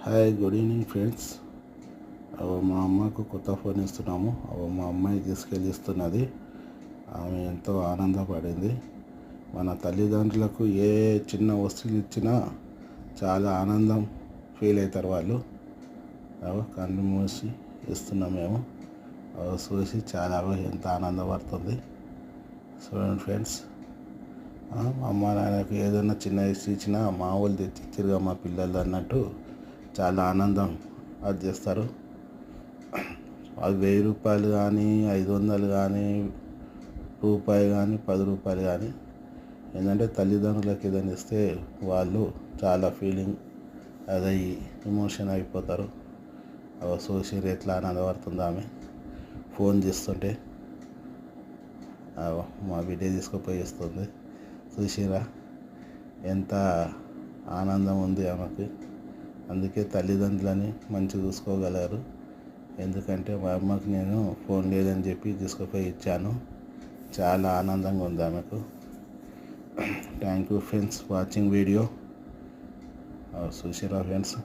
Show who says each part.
Speaker 1: Hi, good evening friends. మా అమ్మకు కొత్త ఫోన్ ఇస్తున్నాము. మా అమ్మాయి తీసుకెళ్ళి ఇస్తున్నది. ఆమె ఎంతో ఆనందపడింది. మన తల్లిదండ్రులకు ఏ చిన్న వస్తువులు ఇచ్చినా చాలా ఆనందం ఫీల్ అవుతారు వాళ్ళు. కళ్ళు మూసి ఇస్తున్నాం మేము. చూసి చాలా ఎంత ఆనందపడుతుంది చూడండి ఫ్రెండ్స్. అమ్మ నాన్నకు ఏదైనా చిన్న ఇచ్చినా మా వాళ్ళు తెచ్చిచ్చిరుగా మా పిల్లలు అన్నట్టు చాలా ఆనందం అది చేస్తారు. అది 1000 రూపాయలు కానీ, 500 కానీ, రూపాయి కానీ, 10 రూపాయలు కానీ, ఏంటంటే తల్లిదండ్రులకు ఏదైనా ఇస్తే వాళ్ళు చాలా ఫీలింగ్ అదయ్యి ఎమోషన్ అయిపోతారు. చూసి ఎట్లా ఆనందపడుతుంది ఆమె ఫోన్ చేస్తుంటే. మా బిడ్డ తీసుకుపోయి ఇస్తుంది. చూసిరా ఎంత ఆనందం ఉంది ఆమెకి. అందుకే తల్లిదండ్రులని మంచిగా చూసుకోగలరు. ఎందుకంటే మా అమ్మకి నేను ఫోన్ లేదని చెప్పి తీసుకుపోయి ఇచ్చాను. చాలా ఆనందంగా ఉంది ఆమెకు. Thank you friends watching video. చూసిరా ఫ్రెండ్స్.